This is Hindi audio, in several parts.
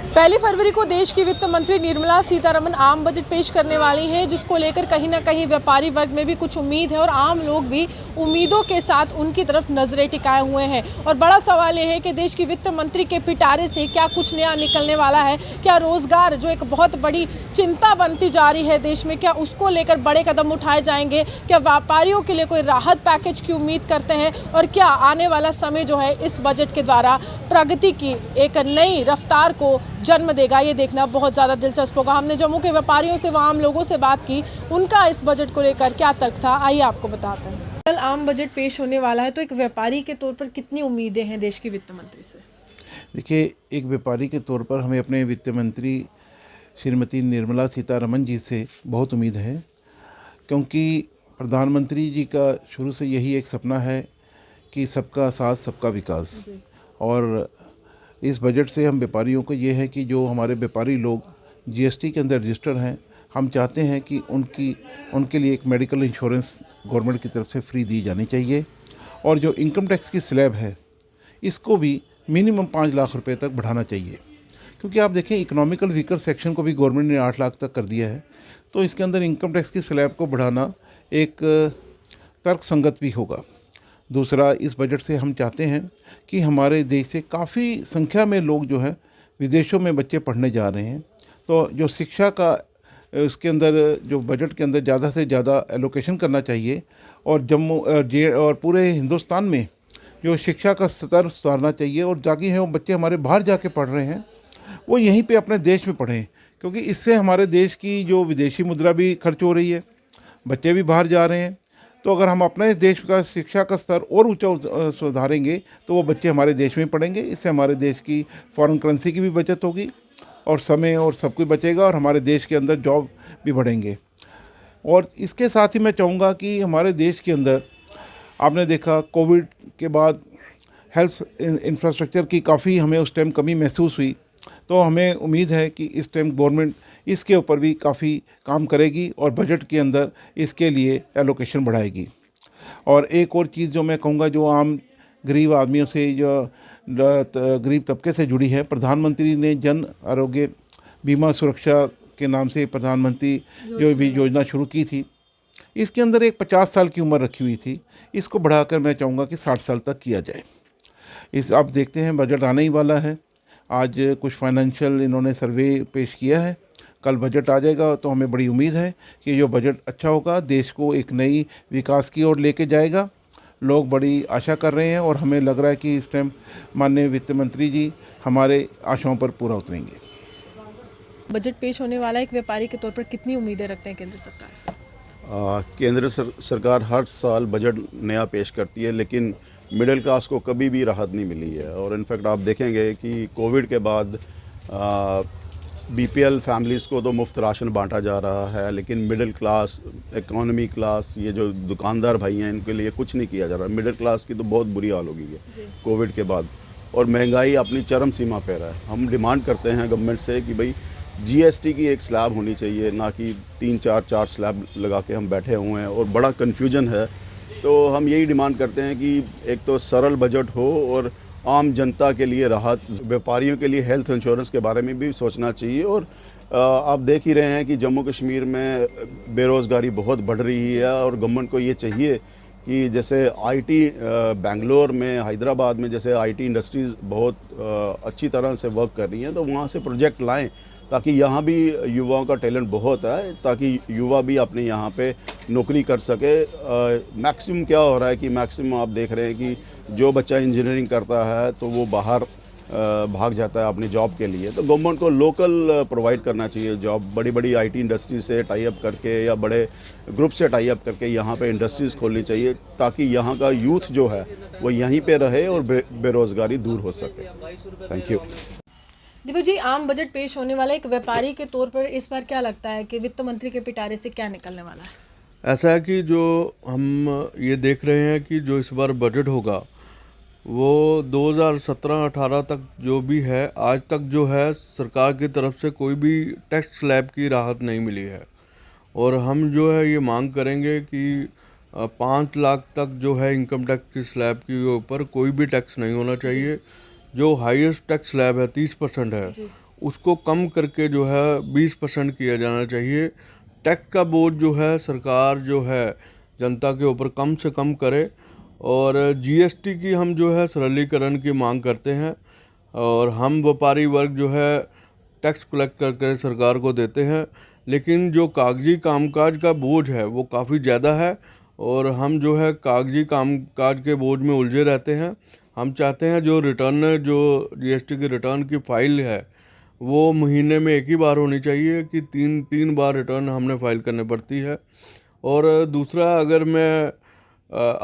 पहली फरवरी को देश की वित्त मंत्री निर्मला सीतारमण आम बजट पेश करने वाली हैं, जिसको लेकर कहीं ना कहीं व्यापारी वर्ग में भी कुछ उम्मीद है और आम लोग भी उम्मीदों के साथ उनकी तरफ नजरें टिकाए हुए हैं। और बड़ा सवाल यह है कि देश की वित्त मंत्री के पिटारे से क्या कुछ नया निकलने वाला है। क्या रोजगार, जो एक बहुत बड़ी चिंता बनती जा रही है देश में, क्या उसको लेकर बड़े कदम उठाए जाएंगे? क्या व्यापारियों के लिए कोई राहत पैकेज की उम्मीद करते हैं? और क्या आने वाला समय जो है इस बजट के द्वारा प्रगति की एक नई रफ्तार को जन्म देगा? ये देखना बहुत ज़्यादा दिलचस्प होगा। हमने जम्मू के व्यापारियों से, वहाँ आम लोगों से बात की, उनका इस बजट को लेकर क्या तर्क था, आइए आपको बताते हैं। कल आम बजट पेश होने वाला है, तो एक व्यापारी के तौर पर कितनी उम्मीदें हैं देश की वित्त मंत्री से? देखिए, एक व्यापारी के तौर पर हमें अपने वित्त मंत्री श्रीमती निर्मला सीतारमण जी से बहुत उम्मीद है, क्योंकि प्रधानमंत्री जी का शुरू से यही एक सपना है कि सबका साथ सबका विकास। और इस बजट से हम व्यापारियों को ये है कि जो हमारे व्यापारी लोग जीएसटी के अंदर रजिस्टर हैं, हम चाहते हैं कि उनके लिए एक मेडिकल इंश्योरेंस गवर्नमेंट की तरफ से फ्री दी जानी चाहिए। और जो इनकम टैक्स की स्लैब है, इसको भी मिनिमम 5 लाख रुपए तक बढ़ाना चाहिए, क्योंकि आप देखें इकोनॉमिकल वीकर सेक्शन को भी गवर्नमेंट ने 8 लाख तक कर दिया है। तो इसके अंदर इनकम टैक्स की स्लैब को बढ़ाना एक तर्कसंगत भी होगा। दूसरा, इस बजट से हम चाहते हैं कि हमारे देश से काफ़ी संख्या में लोग जो है विदेशों में बच्चे पढ़ने जा रहे हैं। तो जो शिक्षा का उसके अंदर जो बजट के अंदर ज़्यादा से ज़्यादा एलोकेशन करना चाहिए, और जम्मू और पूरे हिंदुस्तान में जो शिक्षा का स्तर सुधारना चाहिए। और जाके हैं वो बच्चे हमारे बाहर जाके पढ़ रहे हैं, वो यहीं पे अपने देश में पढ़ें, क्योंकि इससे हमारे देश की जो विदेशी मुद्रा भी खर्च हो रही है, बच्चे भी बाहर जा रहे हैं। तो अगर हम अपने देश का शिक्षा का स्तर और ऊंचा सुधारेंगे तो वो बच्चे हमारे देश में पढ़ेंगे। इससे हमारे देश की फॉरेन करेंसी की भी बचत होगी और समय और सब कुछ बचेगा, और हमारे देश के अंदर जॉब भी बढ़ेंगे। और इसके साथ ही मैं चाहूँगा कि हमारे देश के अंदर आपने देखा कोविड के बाद हेल्थ इंफ्रास्ट्रक्चर की काफ़ी हमें उस टाइम कमी महसूस हुई। तो हमें उम्मीद है कि इस टाइम गवर्नमेंट इसके ऊपर भी काफ़ी काम करेगी और बजट के अंदर इसके लिए एलोकेशन बढ़ाएगी। और एक और चीज़ जो मैं कहूँगा, जो आम गरीब आदमियों से, जो गरीब तबके से जुड़ी है, प्रधानमंत्री ने जन आरोग्य बीमा सुरक्षा के नाम से प्रधानमंत्री जो भी योजना शुरू की थी, इसके अंदर एक 50 साल की उम्र रखी हुई थी। इसको बढ़ाकर मैं चाहूँगा कि 60 साल तक किया जाए। आप देखते हैं बजट आने ही वाला है। आज कुछ फाइनेंशियल इन्होंने सर्वे पेश किया है, कल बजट आ जाएगा। तो हमें बड़ी उम्मीद है कि जो बजट अच्छा होगा, देश को एक नई विकास की ओर लेके जाएगा। लोग बड़ी आशा कर रहे हैं और हमें लग रहा है कि इस टाइम माननीय वित्त मंत्री जी हमारे आशाओं पर पूरा उतरेंगे। बजट पेश होने वाला एक व्यापारी के तौर पर कितनी उम्मीदें रखते हैं केंद्र सरकार से? केंद्र सरकार हर साल बजट नया पेश करती है, लेकिन मिडिल क्लास को कभी भी राहत नहीं मिली है। और इनफैक्ट आप देखेंगे कि कोविड के बाद बीपीएल फैमिलीज़ को तो मुफ्त राशन बांटा जा रहा है, लेकिन मिडिल क्लास, इकोनॉमी क्लास, ये जो दुकानदार भाई हैं, इनके लिए कुछ नहीं किया जा रहा। मिडिल क्लास की तो बहुत बुरी हाल हो गई है कोविड के बाद, और महंगाई अपनी चरम सीमा पर है। हम डिमांड करते हैं गवर्नमेंट से कि भाई जीएसटी की एक स्लैब होनी चाहिए, ना कि 3-4 स्लैब लगा के हम बैठे हुए हैं और बड़ा कन्फ्यूजन है। तो हम यही डिमांड करते हैं कि एक तो सरल बजट हो और आम जनता के लिए राहत, व्यापारियों के लिए हेल्थ इंश्योरेंस के बारे में भी सोचना चाहिए। और आप देख ही रहे हैं कि जम्मू कश्मीर में बेरोज़गारी बहुत बढ़ रही है, और गवर्नमेंट को ये चाहिए कि जैसे आईटी बेंगलोर में, हैदराबाद में जैसे आईटी इंडस्ट्रीज़ बहुत अच्छी तरह से वर्क कर रही हैं, तो वहाँ से प्रोजेक्ट लाएँ, ताकि यहाँ भी युवाओं का टैलेंट बहुत है, ताकि युवा भी अपने यहाँ पे नौकरी कर सके। मैक्सिमम क्या हो रहा है कि मैक्सिमम आप देख रहे हैं कि जो बच्चा इंजीनियरिंग करता है तो वो बाहर भाग जाता है अपनी जॉब के लिए। तो गवर्नमेंट को लोकल प्रोवाइड करना चाहिए जॉब, बड़ी बड़ी आईटी इंडस्ट्री से टाई अप करके या बड़े ग्रुप से टाई अप करके यहाँ पे इंडस्ट्रीज़ खोलनी चाहिए, ताकि यहाँ का यूथ जो है वो यहीं पे रहे और बेरोज़गारी दूर हो सके। Thank you. दीपक जी, आम बजट पेश होने वाला एक व्यापारी के तौर पर इस बार क्या लगता है कि वित्त मंत्री के पिटारे से क्या निकलने वाला है? ऐसा है कि जो हम ये देख रहे हैं कि जो इस बार बजट होगा वो 2017-18 तक जो भी है, आज तक जो है सरकार की तरफ से कोई भी टैक्स स्लैब की राहत नहीं मिली है। और हम जो है ये मांग करेंगे कि 5 लाख तक जो है इनकम टैक्स की स्लैब के ऊपर कोई भी टैक्स नहीं होना चाहिए। जो हाईएस्ट टैक्स स्लैब है 30% है, उसको कम करके जो है 20% किया जाना चाहिए। टैक्स का बोझ जो है सरकार जो है जनता के ऊपर कम से कम करे, और जीएसटी की हम जो है सरलीकरण की मांग करते हैं। और हम व्यापारी वर्ग जो है टैक्स कलेक्ट करके सरकार को देते हैं, लेकिन जो कागजी कामकाज का बोझ है वो काफ़ी ज़्यादा है और हम जो है कागजी कामकाज के बोझ में उलझे रहते हैं। हम चाहते हैं जो रिटर्न, जो जीएसटी की रिटर्न की फाइल है वो महीने में एक ही बार होनी चाहिए कि तीन बार रिटर्न हमने फाइल करनी पड़ती है। और दूसरा, अगर मैं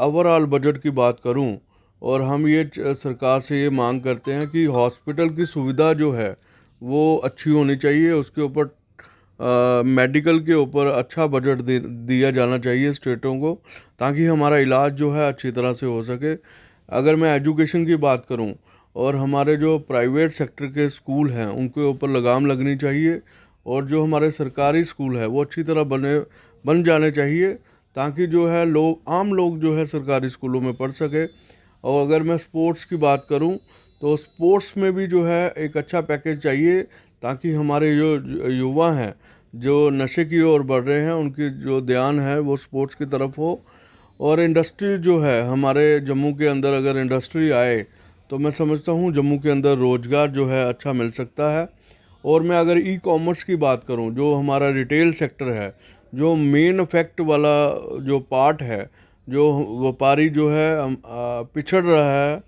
ओवरऑल बजट की बात करूं, और हम ये सरकार से ये मांग करते हैं कि हॉस्पिटल की सुविधा जो है वो अच्छी होनी चाहिए, उसके ऊपर मेडिकल के ऊपर अच्छा बजट दिया जाना चाहिए स्टेटों को, ताकि हमारा इलाज जो है अच्छी तरह से हो सके। अगर मैं एजुकेशन की बात करूं, और हमारे जो प्राइवेट सेक्टर के स्कूल हैं उनके ऊपर लगाम लगनी चाहिए, और जो हमारे सरकारी स्कूल है वो अच्छी तरह बन जाने चाहिए, ताकि जो है आम लोग जो है सरकारी स्कूलों में पढ़ सके। और अगर मैं स्पोर्ट्स की बात करूं, तो स्पोर्ट्स में भी जो है एक अच्छा पैकेज चाहिए, ताकि हमारे जो युवा हैं जो नशे की ओर बढ़ रहे हैं उनकी जो ध्यान है वो स्पोर्ट्स की तरफ हो। और इंडस्ट्री जो है हमारे जम्मू के अंदर, अगर इंडस्ट्री आए तो मैं समझता हूँ जम्मू के अंदर रोज़गार जो है अच्छा मिल सकता है। और मैं अगर ई कॉमर्स की बात करूँ, जो हमारा रिटेल सेक्टर है, जो मेन इफेक्ट वाला जो पार्ट है, जो व्यापारी जो है पिछड़ रहा है,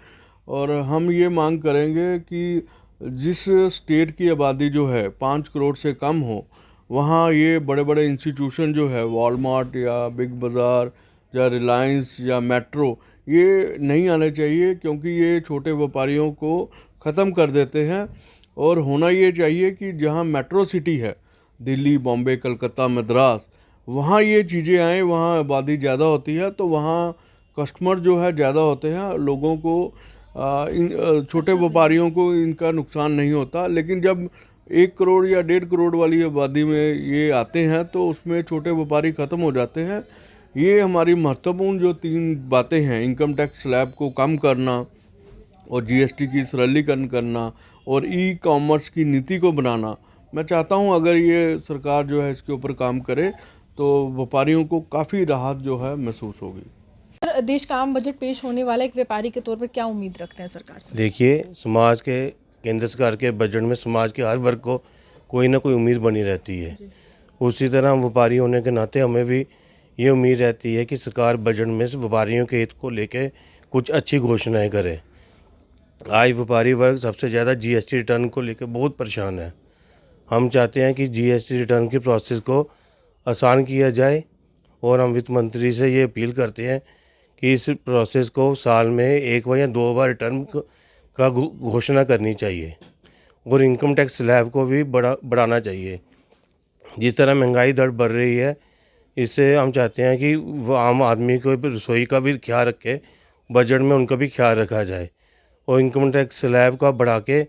और हम ये मांग करेंगे कि जिस स्टेट की आबादी जो है 5 करोड़ से कम हो, वहाँ ये बड़े बड़े इंस्टीट्यूशन जो है वॉलमार्ट या बिग बाज़ार या रिलायंस या मेट्रो, ये नहीं आने चाहिए, क्योंकि ये छोटे व्यापारियों को ख़त्म कर देते हैं। और होना ये चाहिए कि जहाँ मेट्रो सिटी है, दिल्ली, बॉम्बे, कलकत्ता, मद्रास, वहाँ ये चीज़ें आएँ, वहाँ आबादी ज़्यादा होती है तो वहाँ कस्टमर जो है ज़्यादा होते हैं, लोगों को इन छोटे व्यापारियों को इनका नुकसान नहीं होता। लेकिन जब 1 करोड़ या 1.5 करोड़ वाली आबादी में ये आते हैं तो उसमें छोटे व्यापारी ख़त्म हो जाते हैं। ये हमारी महत्वपूर्ण जो 3 बातें हैं, इनकम टैक्स स्लैब को कम करना, और जीएसटी की सरलीकरण करना, और ई कॉमर्स की नीति को बनाना, मैं चाहता हूं अगर ये सरकार जो है इसके ऊपर काम करे तो व्यापारियों को काफ़ी राहत जो है महसूस होगी। सर, देश का आम बजट पेश होने वाला एक व्यापारी के तौर पर क्या उम्मीद रखते हैं सरकार से? देखिए, समाज के केंद्र सरकार के बजट में समाज के हर वर्ग को कोई ना कोई उम्मीद बनी रहती है। उसी तरह हम व्यापारी होने के नाते हमें भी ये उम्मीद रहती है कि सरकार बजट में से व्यापारियों के हित को लेकर कुछ अच्छी घोषणाएं करे। आज व्यापारी वर्ग सबसे ज़्यादा जीएसटी रिटर्न को लेकर बहुत परेशान है। हम चाहते हैं कि जीएसटी रिटर्न की प्रोसेस को आसान किया जाए, और हम वित्त मंत्री से ये अपील करते हैं कि इस प्रोसेस को साल में 1 बार या 2 बार रिटर्न का घोषणा करनी चाहिए, और इनकम टैक्स स्लैब को भी बढ़ाना चाहिए। जिस तरह महंगाई दर बढ़ रही है, इससे हम चाहते हैं कि वो आम आदमी को रसोई का भी ख्याल रखे, बजट में उनका भी ख्याल रखा जाए, और इनकम टैक्स स्लैब का बढ़ा के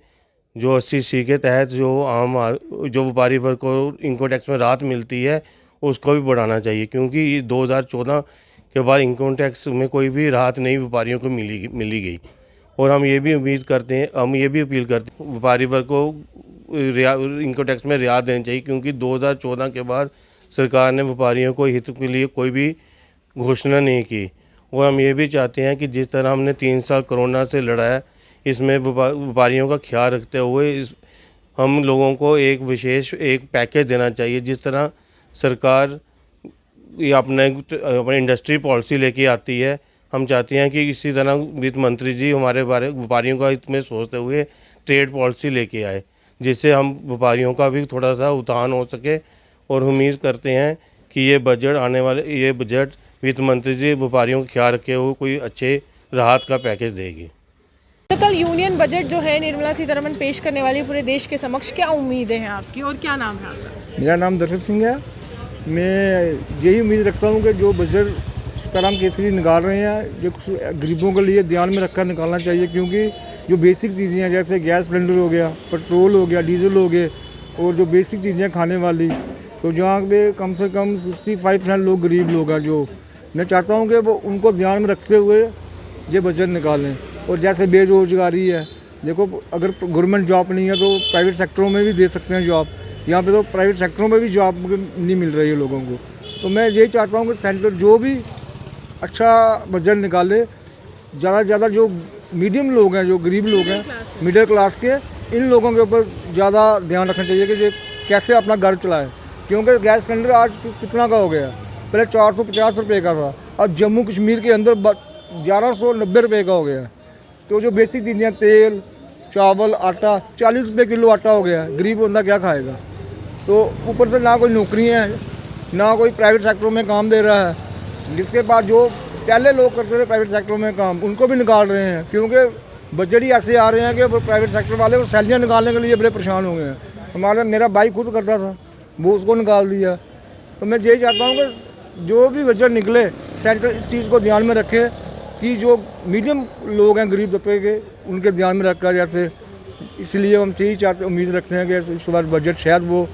जो 80C के तहत जो व्यापारी वर्ग को इनकम टैक्स में राहत मिलती है उसको भी बढ़ाना चाहिए, क्योंकि 2014 के बाद इनकम टैक्स में कोई भी राहत नहीं व्यापारियों को मिली गई। और हम ये भी अपील करते हैं व्यापारी वर्ग को इनकम टैक्स में रियायत देनी चाहिए, क्योंकि 2014 के बाद सरकार ने व्यापारियों को हित के लिए कोई भी घोषणा नहीं की। और हम ये भी चाहते हैं कि जिस तरह हमने 3 साल कोरोना से लड़ा है, इसमें व्यापारियों का ख्याल रखते हुए हम लोगों को एक विशेष पैकेज देना चाहिए। जिस तरह सरकार ये अपने इंडस्ट्री पॉलिसी लेके आती है, हम चाहते हैं कि इसी तरह वित्त मंत्री जी हमारे व्यापारियों का हित में सोचते हुए ट्रेड पॉलिसी लेके आए, जिससे हम व्यापारियों का भी थोड़ा सा उत्थान हो सके। और उम्मीद करते हैं कि ये बजट वित्त मंत्री जी व्यापारियों का ख्याल रखे हुए कोई अच्छे राहत का पैकेज देगी। कल यूनियन बजट जो है निर्मला सीतारमण पेश करने वाली पूरे देश के समक्ष, क्या उम्मीदें हैं आपकी और क्या नाम है आपका? मेरा नाम दर्शन सिंह है। मैं यही उम्मीद रखता हूँ कि जो बजट सीताराम केसरी निकाल रहे हैं, जो गरीबों के लिए ध्यान में रखकर निकालना चाहिए, क्योंकि जो बेसिक चीज़ें हैं जैसे गैस सिलेंडर हो गया, पेट्रोल हो गया, डीजल हो गए, और जो बेसिक चीज़ें खाने वाली, तो जहाँ पे कम से कम 65% लोग गरीब लोग हैं, जो मैं चाहता हूँ कि वो उनको ध्यान में रखते हुए ये बजट निकालें। और जैसे बेरोज़गारी है, देखो अगर गवर्नमेंट जॉब नहीं है तो प्राइवेट सेक्टरों में भी दे सकते हैं जॉब। यहाँ पे तो प्राइवेट सेक्टरों में भी जॉब नहीं मिल रही है लोगों को। तो मैं यही चाहता हूँ कि सेंटर जो भी अच्छा बजट निकाले, ज़्यादा से ज़्यादा जो मीडियम लोग हैं, जो गरीब लोग हैं, मिडिल क्लास के, इन लोगों के ऊपर ज़्यादा ध्यान रखना चाहिए कि ये कैसे अपना घर चलाएं। क्योंकि गैस सिलेंडर आज कितना का हो गया, पहले 450 रुपये का था, अब जम्मू कश्मीर के अंदर 1190 रुपये का हो गया। तो जो बेसिक चीज़ें, तेल, चावल, आटा 40 रुपये किलो आटा हो गया, गरीब बंदा क्या खाएगा। तो ऊपर से ना कोई नौकरियाँ हैं, ना कोई प्राइवेट सेक्टरों में काम दे रहा है। जिसके पास जो पहले लोग करते थे प्राइवेट सेक्टरों में काम, उनको भी निकाल रहे हैं, क्योंकि बजट ही ऐसे आ रहे हैं कि प्राइवेट सेक्टर वाले वो सैलरियाँ निकालने के लिए बड़े परेशान हो गए हैं। मेरा भाई खुद करता था, वो उसको निकाल दिया। तो मैं यही चाहता हूँ कि जो भी बजट निकले, सेंटर इस चीज़ को ध्यान में रखे कि जो मीडियम लोग हैं, गरीब तबके के, उनके ध्यान में रखा जैसे। इसलिए हम यही चाहते, उम्मीद रखते हैं कि इस बार बजट शायद वो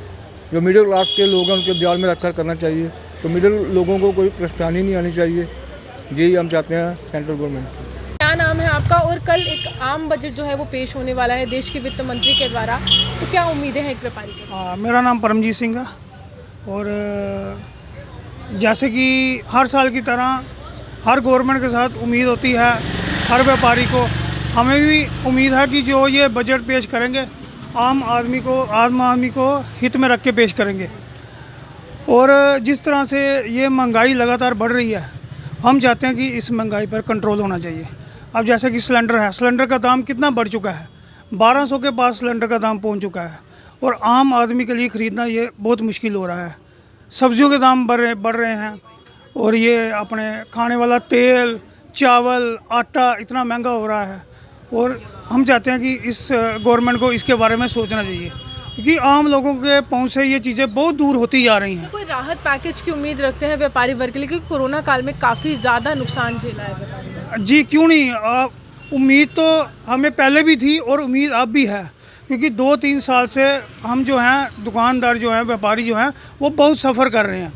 जो मिडिल क्लास के लोग हैं उनके ध्यान में रखकर करना चाहिए। तो मिडिल लोगों को कोई परेशानी नहीं आनी चाहिए, यही हम चाहते हैं सेंट्रल गवर्नमेंट से। क्या नाम है आपका? और कल एक आम बजट जो है वो पेश होने वाला है देश के वित्त मंत्री के द्वारा, तो क्या उम्मीदें हैं एक व्यापारी को? मेरा नाम परमजीत सिंह है और जैसे कि हर साल की तरह हर गवर्नमेंट के साथ उम्मीद होती है हर व्यापारी को, हमें भी उम्मीद है कि जो ये बजट पेश करेंगे आम आदमी को हित में रख के पेश करेंगे। और जिस तरह से ये महंगाई लगातार बढ़ रही है, हम चाहते हैं कि इस महंगाई पर कंट्रोल होना चाहिए। अब जैसे कि सिलेंडर है, सिलेंडर का दाम कितना बढ़ चुका है, 1200 के पास सिलेंडर का दाम पहुंच चुका है और आम आदमी के लिए ख़रीदना ये बहुत मुश्किल हो रहा है। सब्जियों के दाम बढ़ रहे हैं और ये अपने खाने वाला तेल, चावल, आटा इतना महंगा हो रहा है। और हम चाहते हैं कि इस गवर्नमेंट को इसके बारे में सोचना चाहिए, क्योंकि आम लोगों के पहुंच से ये चीज़ें बहुत दूर होती जा रही हैं। कोई राहत पैकेज की उम्मीद रखते हैं व्यापारी वर्ग के लिए, क्योंकि कोरोना काल में काफ़ी ज़्यादा नुकसान झेला है व्यापारी वर्ग? जी क्यों नहीं, उम्मीद तो हमें पहले भी थी और उम्मीद अब भी है, क्योंकि 2-3 साल से हम जो हैं दुकानदार जो हैं, व्यापारी जो हैं, वो बहुत सफ़र कर रहे हैं।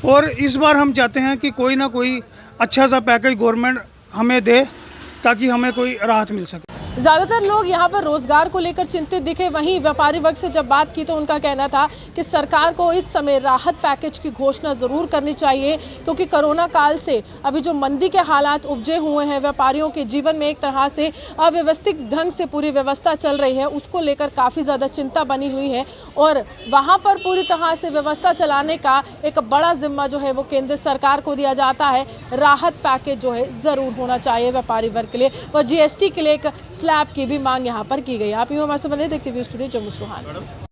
और इस बार हम चाहते हैं कि कोई ना कोई अच्छा सा पैकेज गवर्नमेंट हमें दे ताकि हमें कोई राहत मिल सके। ज़्यादातर लोग यहाँ पर रोजगार को लेकर चिंतित दिखे। वहीं व्यापारी वर्ग से जब बात की तो उनका कहना था कि सरकार को इस समय राहत पैकेज की घोषणा ज़रूर करनी चाहिए, क्योंकि कोरोना काल से अभी जो मंदी के हालात उपजे हुए हैं, व्यापारियों के जीवन में एक तरह से अव्यवस्थित ढंग से पूरी व्यवस्था चल रही है, उसको लेकर काफ़ी ज़्यादा चिंता बनी हुई है। और वहाँ पर पूरी तरह से व्यवस्था चलाने का एक बड़ा जिम्मा जो है वो केंद्र सरकार को दिया जाता है। राहत पैकेज जो है ज़रूर होना चाहिए व्यापारी वर्ग के लिए, और GST के लिए एक स्लैब की भी मांग यहाँ पर की गई। आप यूँ हमारे से बने देखते हुए स्टूडियो जम्मू सुहान।